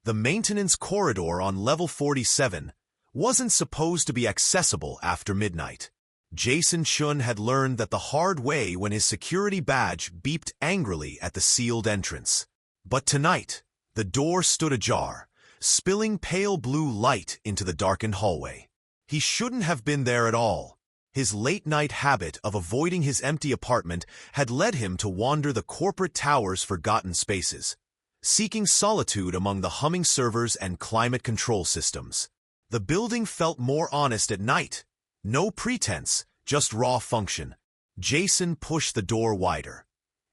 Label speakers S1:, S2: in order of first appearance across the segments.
S1: The maintenance corridor on level 47 wasn't supposed to be accessible after midnight. Jason Chun had learned that the hard way when his security badge beeped angrily at the sealed entrance. But tonight, the door stood ajar, spilling pale blue light into the darkened hallway. He shouldn't have been there at all. His late-night habit of avoiding his empty apartment had led him to wander the corporate tower's forgotten spaces, seeking solitude among the humming servers and climate control systems. The building felt more honest at night. No pretense, just raw function. Jason pushed the door wider,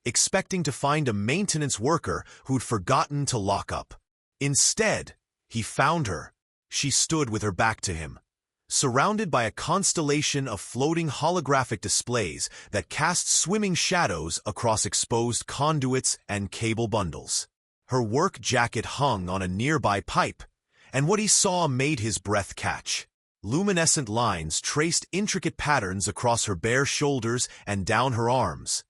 S1: expecting to find a maintenance worker who'd forgotten to lock up. Instead, he found her. She stood with her back to him, surrounded by a constellation of floating holographic displays that cast swimming shadows across exposed conduits and cable bundles. Her work jacket hung on a nearby pipe, and what he saw made his breath catch. Luminescent lines traced intricate patterns across her bare shoulders and down her arms.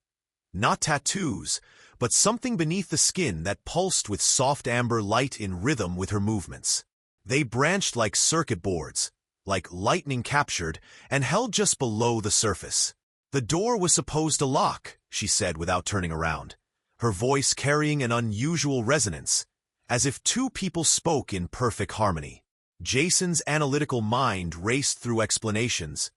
S1: Not tattoos, but something beneath the skin that pulsed with soft amber light in rhythm with her movements. They branched like circuit boards, like lightning captured, and held just below the surface. "The door was supposed to lock," she said without turning around, her voice carrying an unusual resonance, as if two people spoke in perfect harmony. Jason's analytical mind raced through explanations.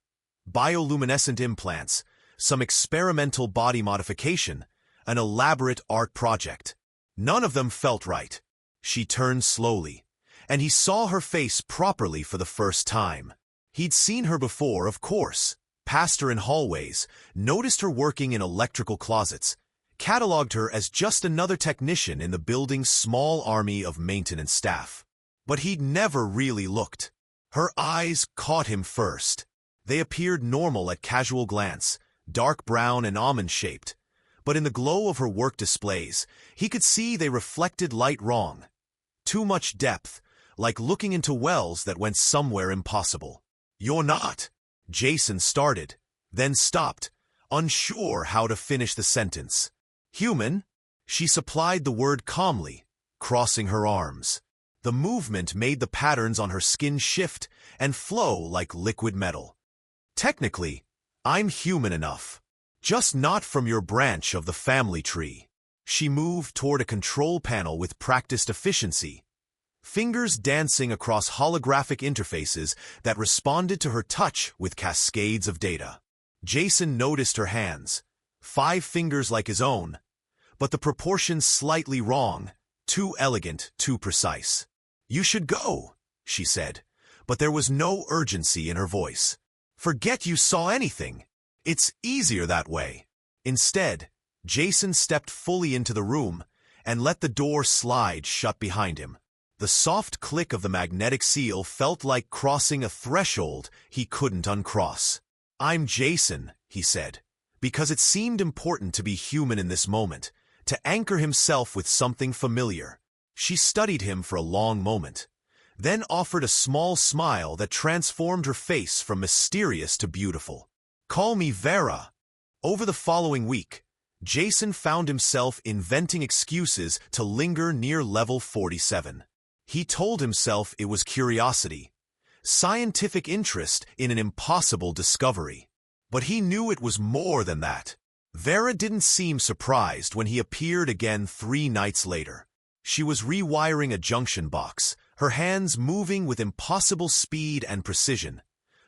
S1: Bioluminescent implants, some experimental body modification, an elaborate art project. None of them felt right. She turned slowly, and he saw her face properly for the first time. He'd seen her before, of course, passed her in hallways, noticed her working in electrical closets, cataloged her as just another technician in the building's small army of maintenance staff. But he'd never really looked. Her eyes caught him first. They appeared normal at casual glance, dark brown and almond-shaped, but in the glow of her work displays, he could see they reflected light wrong. Too much depth, like looking into wells that went somewhere impossible. "You're not," Jason started, then stopped, unsure how to finish the sentence. "Human?" She supplied the word calmly, crossing her arms. The movement made the patterns on her skin shift and flow like liquid metal. "Technically, I'm human enough. Just not from your branch of the family tree." She moved toward a control panel with practiced efficiency, fingers dancing across holographic interfaces that responded to her touch with cascades of data. Jason noticed her hands, 5 fingers like his own, but the proportions slightly wrong, too elegant, too precise. "You should go," she said, but there was no urgency in her voice. "Forget you saw anything. It's easier that way." Instead, Jason stepped fully into the room and let the door slide shut behind him. The soft click of the magnetic seal felt like crossing a threshold he couldn't uncross. "I'm Jason," he said, because it seemed important to be human in this moment, to anchor himself with something familiar. She studied him for a long moment, then offered a small smile that transformed her face from mysterious to beautiful. "Call me Vera." Over the following week, Jason found himself inventing excuses to linger near level 47. He told himself it was curiosity, scientific interest in an impossible discovery. But he knew it was more than that. Vera didn't seem surprised when he appeared again 3 nights later. She was rewiring a junction box, her hands moving with impossible speed and precision,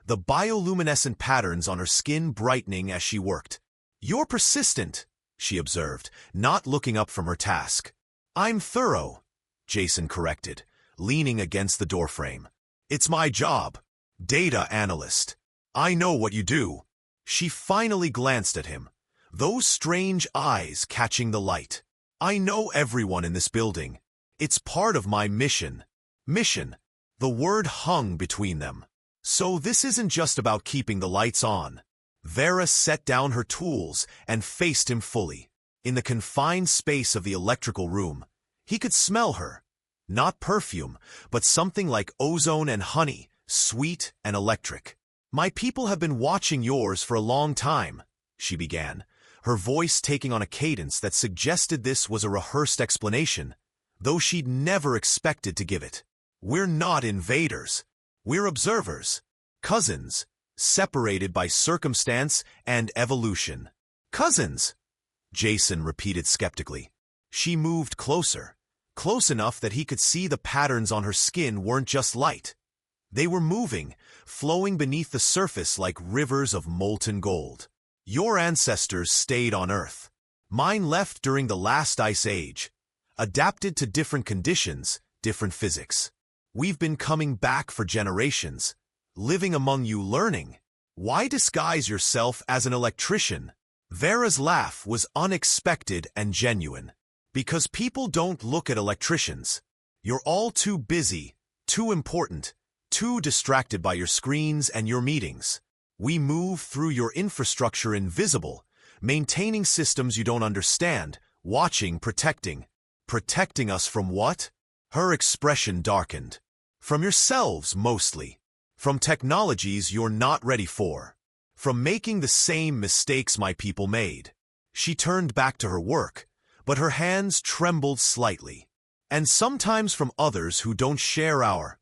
S1: the bioluminescent patterns on her skin brightening as she worked. "You're persistent," she observed, not looking up from her task. "I'm thorough," Jason corrected, leaning against the doorframe. "It's my job. Data analyst. I know what you do." She finally glanced at him, those strange eyes catching the light. "I know everyone in this building. It's part of my mission." Mission. The word hung between them. "So this isn't just about keeping the lights on." Vera set down her tools and faced him fully. In the confined space of the electrical room, he could smell her. Not perfume, but something like ozone and honey, sweet and electric. "My people have been watching yours for a long time," she began, her voice taking on a cadence that suggested this was a rehearsed explanation. though she'd never expected to give it. We're not invaders. We're observers. Cousins, separated by circumstance and evolution. Cousins, Jason repeated skeptically. She moved closer, close enough that he could see the patterns on her skin weren't just light. They were moving, flowing beneath the surface like rivers of molten gold. Your ancestors stayed on Earth. Mine left during the last ice age, adapted to different conditions, different physics. We've been coming back for generations, living among you learning. Why disguise yourself as an electrician? Vera's laugh was unexpected and genuine. Because people don't look at electricians. You're all too busy, too important, too distracted by your screens and your meetings. We move through your infrastructure invisible, maintaining systems you don't understand, watching, protecting. Protecting us from what? Her expression darkened. From yourselves, mostly. From technologies you're not ready for. From making the same mistakes my people made. She turned back to her work, but her hands trembled slightly. And sometimes from others who don't share our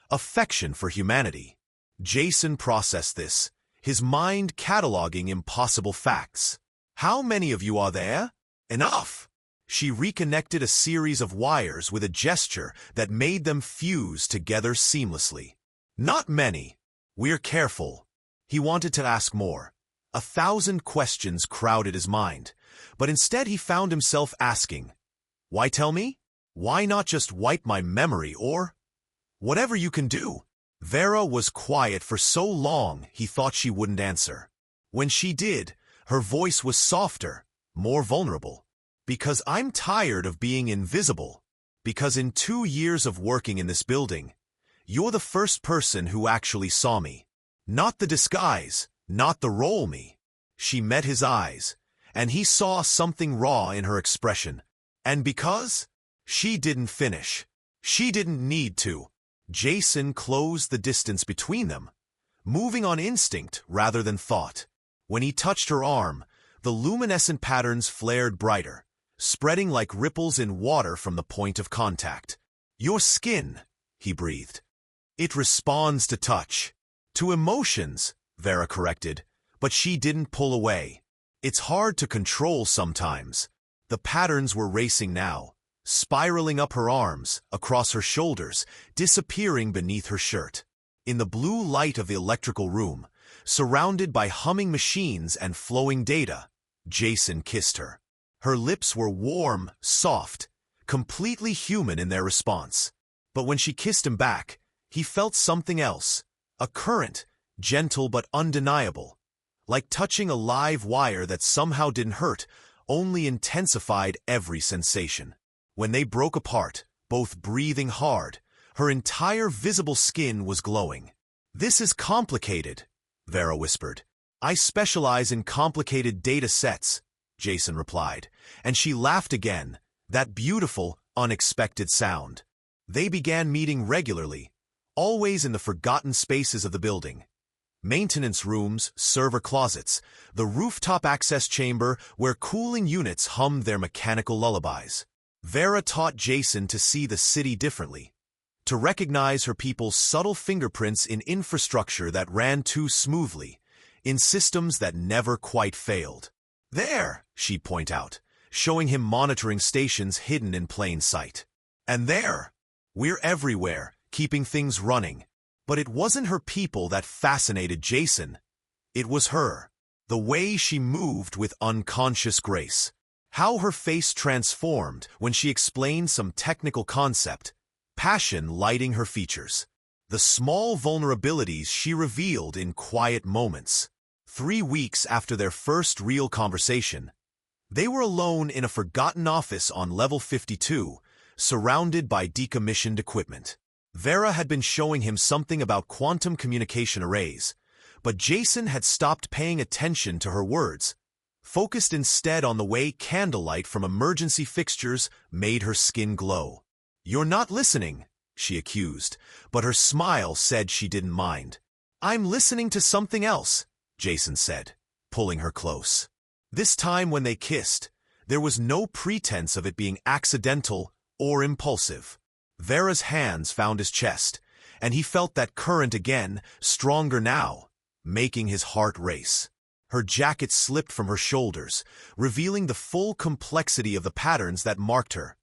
S1: affection for humanity. Jason processed this, his mind cataloging impossible facts. How many of you are there? Enough! She reconnected a series of wires with a gesture that made them fuse together seamlessly. Not many. We're careful. He wanted to ask more. 1,000 questions crowded his mind, but instead he found himself asking, why tell me? Why not just wipe my memory or whatever you can do? Vera was quiet for so long he thought she wouldn't answer. When she did, her voice was softer, more vulnerable. Because I'm tired of being invisible. Because in 2 years of working in this building, you're the first person who actually saw me. Not the disguise, not the role me. She met his eyes, and he saw something raw in her expression. And because? She didn't finish. She didn't need to. Jason closed the distance between them, moving on instinct rather than thought. When he touched her arm, the luminescent patterns flared brighter, spreading like ripples in water from the point of contact. Your skin, he breathed. It responds to touch. To emotions, Vera corrected, but she didn't pull away. It's hard to control sometimes. The patterns were racing now, spiraling up her arms, across her shoulders, disappearing beneath her shirt. In the blue light of the electrical room, surrounded by humming machines and flowing data, Jason kissed her. Her lips were warm, soft, completely human in their response. But when she kissed him back, he felt something else. A current, gentle but undeniable. Like touching a live wire that somehow didn't hurt, only intensified every sensation. When they broke apart, both breathing hard, her entire visible skin was glowing. This is complicated, Vera whispered. I specialize in complicated data sets, Jason replied, and she laughed again, that beautiful, unexpected sound. They began meeting regularly, always in the forgotten spaces of the building. Maintenance rooms, server closets, the rooftop access chamber where cooling units hummed their mechanical lullabies. Vera taught Jason to see the city differently, to recognize her people's subtle fingerprints in infrastructure that ran too smoothly, in systems that never quite failed. There, she'd point out, showing him monitoring stations hidden in plain sight. And there, we're everywhere, keeping things running. But it wasn't her people that fascinated Jason. It was her. The way she moved with unconscious grace. How her face transformed when she explained some technical concept, passion lighting her features. The small vulnerabilities she revealed in quiet moments. 3 weeks after their first real conversation, they were alone in a forgotten office on level 52, surrounded by decommissioned equipment. Vera had been showing him something about quantum communication arrays, but Jason had stopped paying attention to her words, focused instead on the way candlelight from emergency fixtures made her skin glow. You're not listening, she accused, but her smile said she didn't mind. I'm listening to something else, Jason said, pulling her close. This time when they kissed, there was no pretense of it being accidental or impulsive. Vera's hands found his chest, and he felt that current again, stronger now, making his heart race. Her jacket slipped from her shoulders, revealing the full complexity of the patterns that marked her.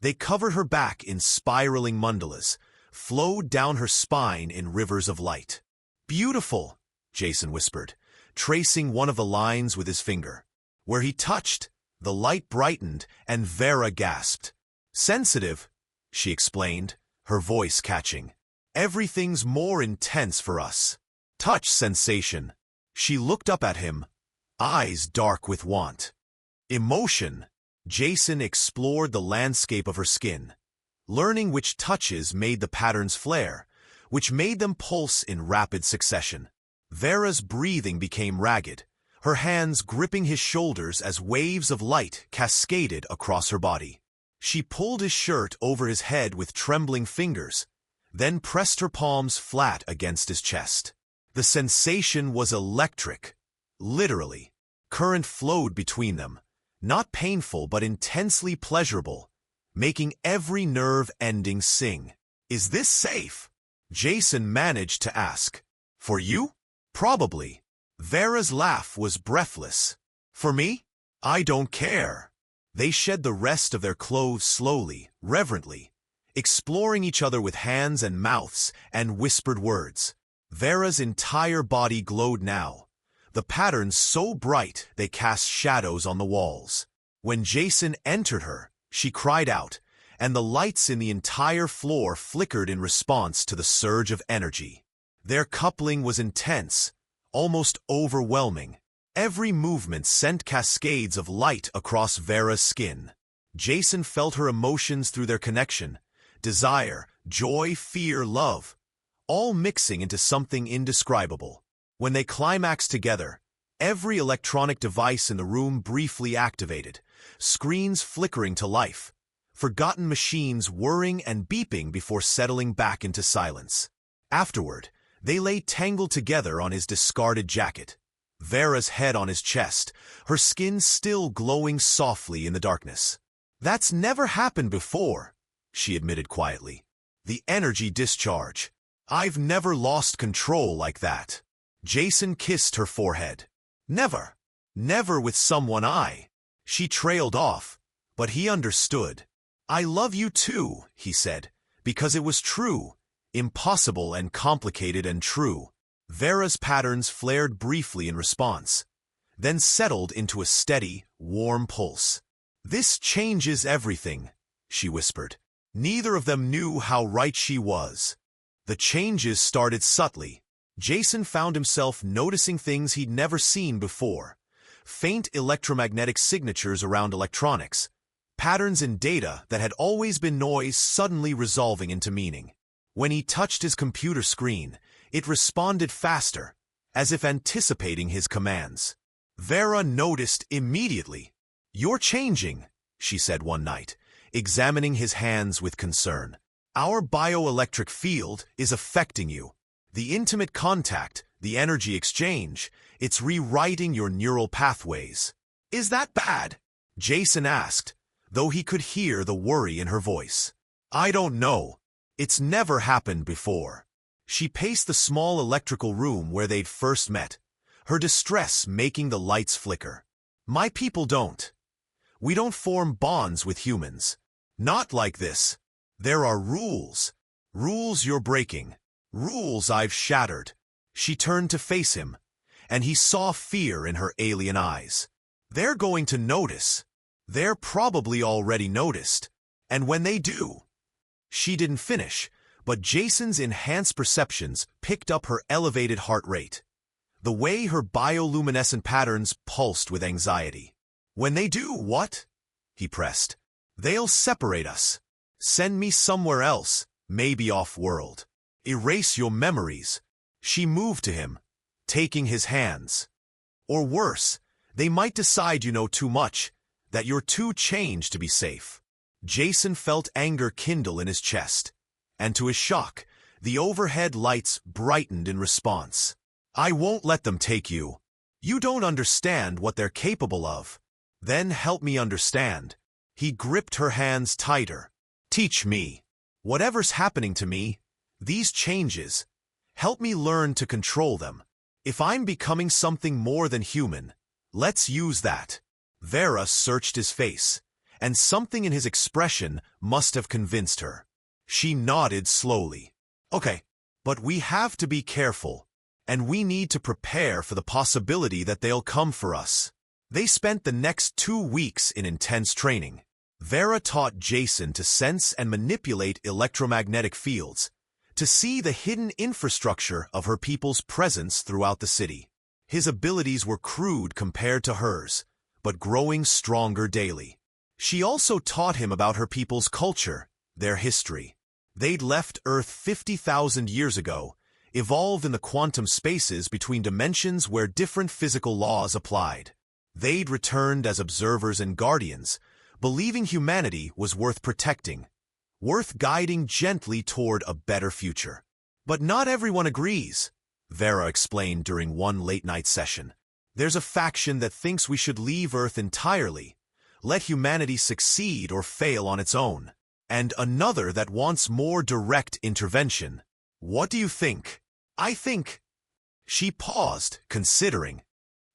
S1: They covered her back in spiraling mandalas, flowed down her spine in rivers of light. "Beautiful," Jason whispered, tracing one of the lines with his finger. Where he touched, the light brightened, and Vera gasped. "Sensitive," she explained, her voice catching. "Everything's more intense for us." "Touch sensation." She looked up at him, eyes dark with want. "Emotion." Jason explored the landscape of her skin, learning which touches made the patterns flare, which made them pulse in rapid succession. Vera's breathing became ragged, her hands gripping his shoulders as waves of light cascaded across her body. She pulled his shirt over his head with trembling fingers, then pressed her palms flat against his chest. The sensation was electric, literally. Current flowed between them, not painful but intensely pleasurable, making every nerve ending sing. "Is this safe?" Jason managed to ask. "For you? Probably." Vera's laugh was breathless. "For me? I don't care." They shed the rest of their clothes slowly, reverently, exploring each other with hands and mouths and whispered words. Vera's entire body glowed now, the patterns so bright they cast shadows on the walls. When Jason entered her, she cried out, and the lights in the entire floor flickered in response to the surge of energy. Their coupling was intense, almost overwhelming. Every movement sent cascades of light across Vera's skin. Jason felt her emotions through their connection: desire, joy, fear, love, all mixing into something indescribable. When they climaxed together, every electronic device in the room briefly activated, screens flickering to life, forgotten machines whirring and beeping before settling back into silence. Afterward, they lay tangled together on his discarded jacket, Vera's head on his chest, her skin still glowing softly in the darkness. "That's never happened before," she admitted quietly. "The energy discharge. I've never lost control like that." Jason kissed her forehead. "Never. Never with someone I." She trailed off, but he understood. "I love you too," he said, because it was true, impossible and complicated and true. Vera's patterns flared briefly in response, then settled into a steady, warm pulse. "This changes everything," she whispered. Neither of them knew how right she was. The changes started subtly. Jason found himself noticing things he'd never seen before. Faint electromagnetic signatures around electronics, patterns in data that had always been noise suddenly resolving into meaning. When he touched his computer screen, it responded faster, as if anticipating his commands. Vera noticed immediately. "You're changing," she said one night, examining his hands with concern. "Our bioelectric field is affecting you. The intimate contact, the energy exchange, it's rewriting your neural pathways." "Is that bad?" Jason asked, though he could hear the worry in her voice. "I don't know. It's never happened before." She paced the small electrical room where they'd first met, her distress making the lights flicker. "My people don't. We don't form bonds with humans. Not like this. There are rules. Rules you're breaking. Rules I've shattered." She turned to face him, and he saw fear in her alien eyes. "They're going to notice. They're probably already noticed. And when they do..." She didn't finish, but Jason's enhanced perceptions picked up her elevated heart rate, the way her bioluminescent patterns pulsed with anxiety. "When they do what?" he pressed. "They'll separate us. Send me somewhere else, maybe off-world. Erase your memories." She moved to him, taking his hands. "Or worse, they might decide you know too much, that you're too changed to be safe." Jason felt anger kindle in his chest, and to his shock, the overhead lights brightened in response. "I won't let them take you. You don't understand what they're capable of." "Then help me understand." He gripped her hands tighter, Teach me. Whatever's happening to me, these changes, help me learn to control them. If I'm becoming something more than human, let's use that. Vera searched his face, and something in his expression must have convinced her. She nodded slowly. Okay, but we have to be careful, and we need to prepare for the possibility that they'll come for us. They spent the next 2 weeks in intense training. Vera taught Jason to sense and manipulate electromagnetic fields, to see the hidden infrastructure of her people's presence throughout the city. His abilities were crude compared to hers, but growing stronger daily. She also taught him about her people's culture, their history. They'd left Earth 50,000 years ago, evolved in the quantum spaces between dimensions where different physical laws applied. They'd returned as observers and guardians, believing humanity was worth protecting, worth guiding gently toward a better future. But not everyone agrees, Vera explained during one late-night session. There's a faction that thinks we should leave Earth entirely, let humanity succeed or fail on its own, and another that wants more direct intervention. What do you think? I think... She paused, considering.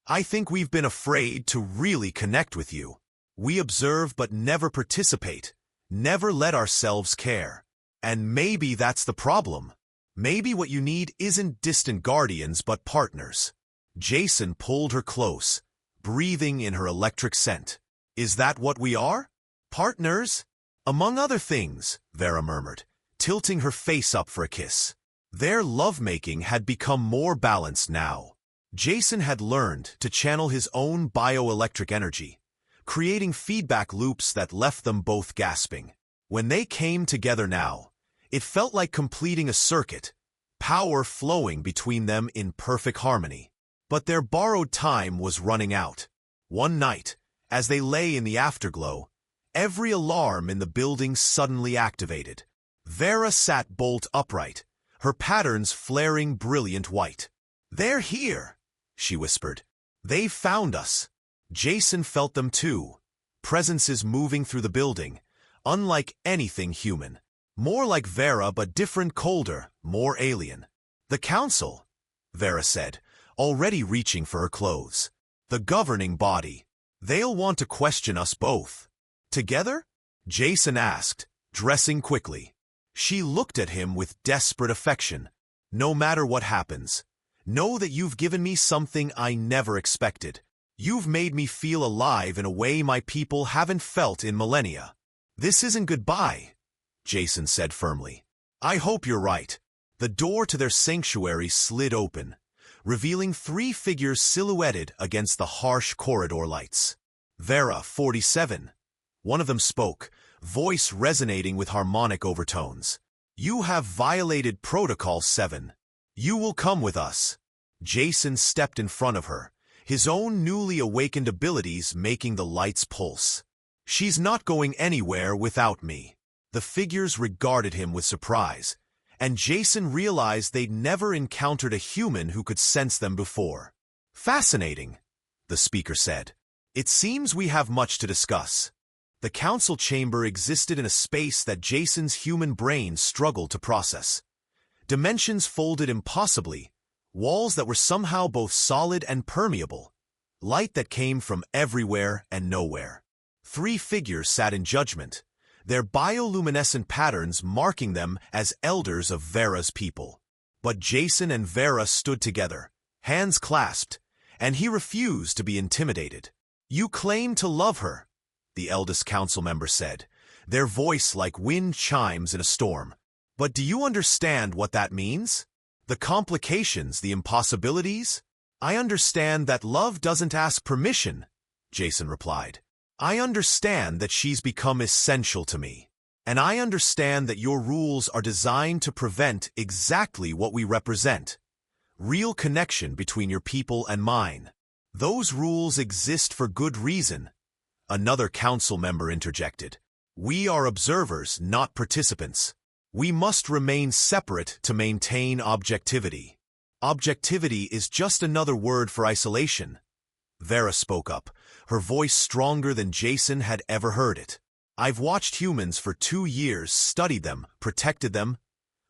S1: I think we've been afraid to really connect with you. We observe but never participate, never let ourselves care. And maybe that's the problem. Maybe what you need isn't distant guardians but partners. Jason pulled her close, breathing in her electric scent. Is that what we are? Partners? Among other things, Vera murmured, tilting her face up for a kiss. Their lovemaking had become more balanced now. Jason had learned to channel his own bioelectric energy, creating feedback loops that left them both gasping. When they came together now, it felt like completing a circuit, power flowing between them in perfect harmony. But their borrowed time was running out. One night, as they lay in the afterglow, every alarm in the building suddenly activated. Vera sat bolt upright, her patterns flaring brilliant white. "They're here," she whispered. "They've found us." Jason felt them too, presences moving through the building, unlike anything human. More like Vera but different, colder, more alien. "The Council," Vera said, already reaching for her clothes. "The governing body. They'll want to question us both." "Together?" Jason asked, dressing quickly. She looked at him with desperate affection. "No matter what happens, know that you've given me something I never expected. You've made me feel alive in a way my people haven't felt in millennia." "This isn't goodbye," Jason said firmly. "I hope you're right." The door to their sanctuary slid open, revealing 3 figures silhouetted against the harsh corridor lights. "Vera, 47. One of them spoke, voice resonating with harmonic overtones. "You have violated Protocol 7. You will come with us." Jason stepped in front of her, his own newly awakened abilities making the lights pulse. "She's not going anywhere without me." The figures regarded him with surprise, and Jason realized they'd never encountered a human who could sense them before. "Fascinating," the speaker said. "It seems we have much to discuss." The council chamber existed in a space that Jason's human brain struggled to process. Dimensions folded impossibly, walls that were somehow both solid and permeable, light that came from everywhere and nowhere. 3 figures sat in judgment, their bioluminescent patterns marking them as elders of Vera's people. But Jason and Vera stood together, hands clasped, and he refused to be intimidated. "You claim to love her," the eldest council member said, their voice like wind chimes in a storm. "But do you understand what that means? The complications, the impossibilities?" "I understand that love doesn't ask permission," Jason replied. "I understand that she's become essential to me. And I understand that your rules are designed to prevent exactly what we represent. Real connection between your people and mine. Those rules exist for good reason," another council member interjected. "We are observers, not participants. We must remain separate to maintain objectivity." "Objectivity is just another word for isolation," Vera spoke up, her voice stronger than Jason had ever heard it. I've watched humans for 2 years, studied them, protected them,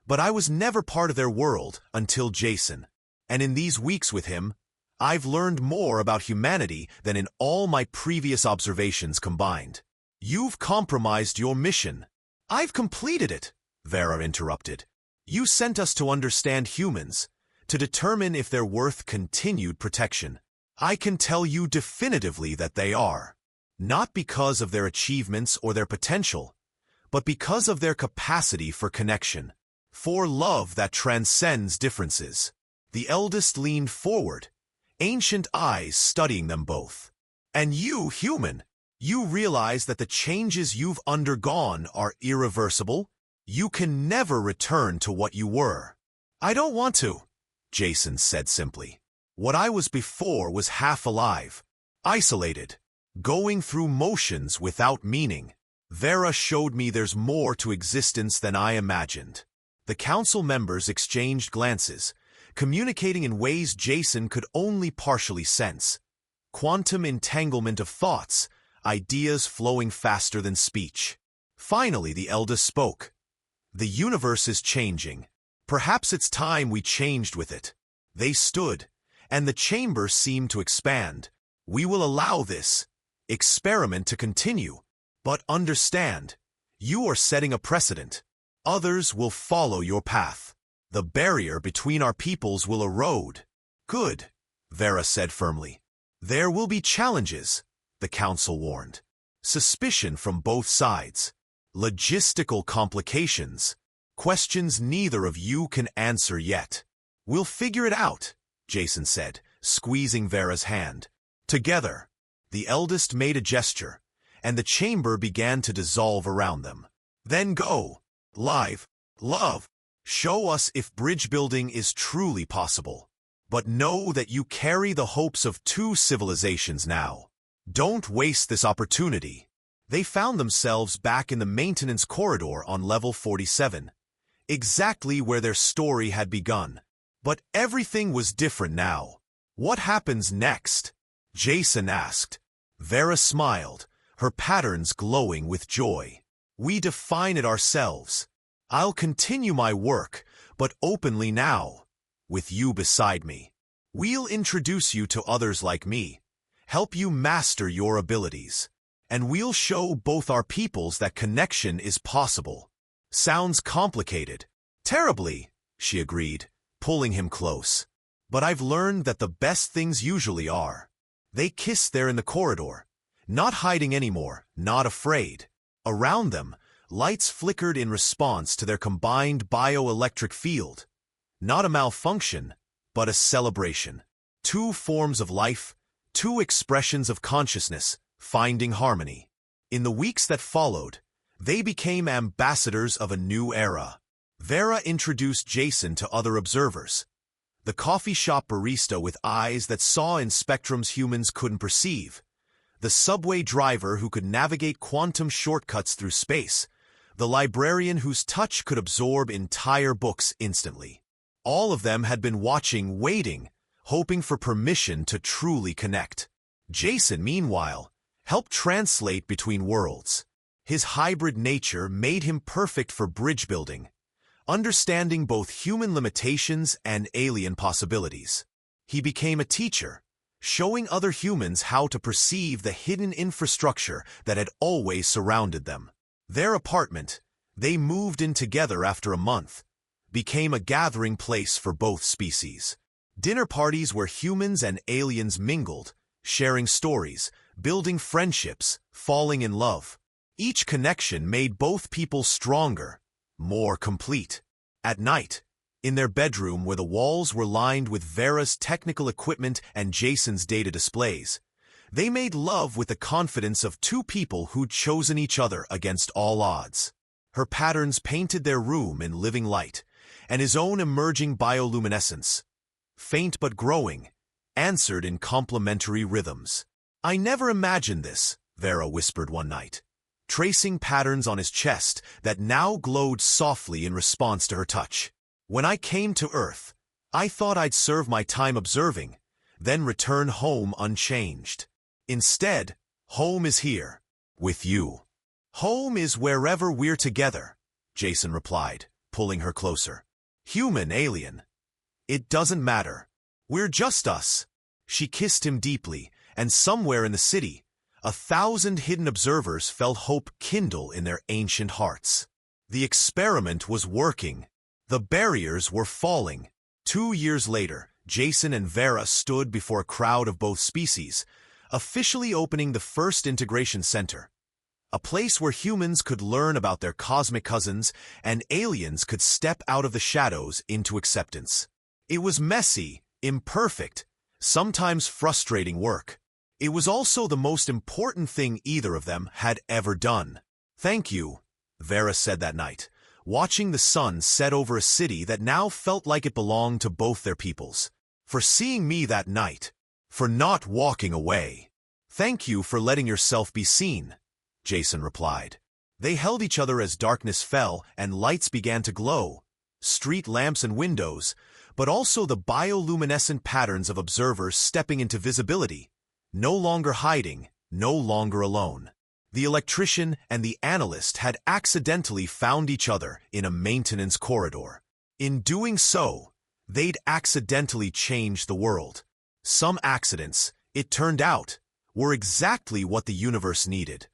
S1: but I was never part of their world until Jason. And in these weeks with him, I've learned more about humanity than in all my previous observations combined. You've compromised your mission. I've completed it, Vera interrupted. You sent us to understand humans, to determine if they're worth continued protection. I can tell you definitively that they are. Not because of their achievements or their potential, but because of their capacity for connection, for love that transcends differences. The eldest leaned forward, ancient eyes studying them both. And you, human, you realize that the changes you've undergone are irreversible? You can never return to what you were. I don't want to, Jason said simply. What I was before was half alive, isolated, going through motions without meaning. Vera showed me there's more to existence than I imagined. The council members exchanged glances, communicating in ways Jason could only partially sense. Quantum entanglement of thoughts, ideas flowing faster than speech. Finally, the eldest spoke. The universe is changing. Perhaps it's time we changed with it. They stood, and the chamber seemed to expand. We will allow this experiment to continue, but understand, you are setting a precedent. Others will follow your path. The barrier between our peoples will erode. Good, Vera said firmly. There will be challenges, the council warned. Suspicion from both sides. Logistical complications. Questions neither of you can answer yet. We'll figure it out, Jason said, squeezing Vera's hand. Together, the eldest made a gesture, and the chamber began to dissolve around them. Then go, live, love. Show us if bridge building is truly possible. But know that you carry the hopes of 2 civilizations now. Don't waste this opportunity. They found themselves back in the maintenance corridor on level 47, exactly where their story had begun. But everything was different now. What happens next? Jason asked. Vera smiled, her patterns glowing with joy. We define it ourselves. I'll continue my work, but openly now, with you beside me. We'll introduce you to others like me, help you master your abilities, and we'll show both our peoples that connection is possible. Sounds complicated. Terribly, she agreed, pulling him close. But I've learned that the best things usually are. They kissed there in the corridor, not hiding anymore, not afraid. Around them, lights flickered in response to their combined bioelectric field. Not a malfunction, but a celebration. 2 forms of life, 2 expressions of consciousness, finding harmony. In the weeks that followed, they became ambassadors of a new era. Vera introduced Jason to other observers. The coffee shop barista with eyes that saw in spectrums humans couldn't perceive. The subway driver who could navigate quantum shortcuts through space. The librarian whose touch could absorb entire books instantly. All of them had been watching, waiting, hoping for permission to truly connect. Jason, meanwhile, helped translate between worlds. His hybrid nature made him perfect for bridge building, understanding both human limitations and alien possibilities. He became a teacher, showing other humans how to perceive the hidden infrastructure that had always surrounded them. Their apartment, they moved in together after a month, became a gathering place for both species. Dinner parties where humans and aliens mingled, sharing stories, building friendships, falling in love. Each connection made both people stronger, more complete. At night, in their bedroom where the walls were lined with Vera's technical equipment and Jason's data displays, they made love with the confidence of 2 people who'd chosen each other against all odds. Her patterns painted their room in living light, and his own emerging bioluminescence, faint but growing, answered in complementary rhythms. I never imagined this, Vera whispered one night, tracing patterns on his chest that now glowed softly in response to her touch. When I came to Earth, I thought I'd serve my time observing, then return home unchanged. Instead, home is here, with you. Home is wherever we're together, Jason replied, pulling her closer. Human, alien. It doesn't matter. We're just us. She kissed him deeply, and somewhere in the city, 1,000 hidden observers felt hope kindle in their ancient hearts. The experiment was working. The barriers were falling. 2 years later, Jason and Vera stood before a crowd of both species, officially opening the first integration center. A place where humans could learn about their cosmic cousins and aliens could step out of the shadows into acceptance. It was messy, imperfect, sometimes frustrating work. It was also the most important thing either of them had ever done. Thank you, Vera said that night, watching the sun set over a city that now felt like it belonged to both their peoples. For seeing me that night. For not walking away. Thank you for letting yourself be seen, Jason replied. They held each other as darkness fell and lights began to glow. Street lamps and windows, but also the bioluminescent patterns of observers stepping into visibility. No longer hiding, no longer alone. The electrician and the analyst had accidentally found each other in a maintenance corridor. In doing so, they'd accidentally changed the world. Some accidents, it turned out, were exactly what the universe needed.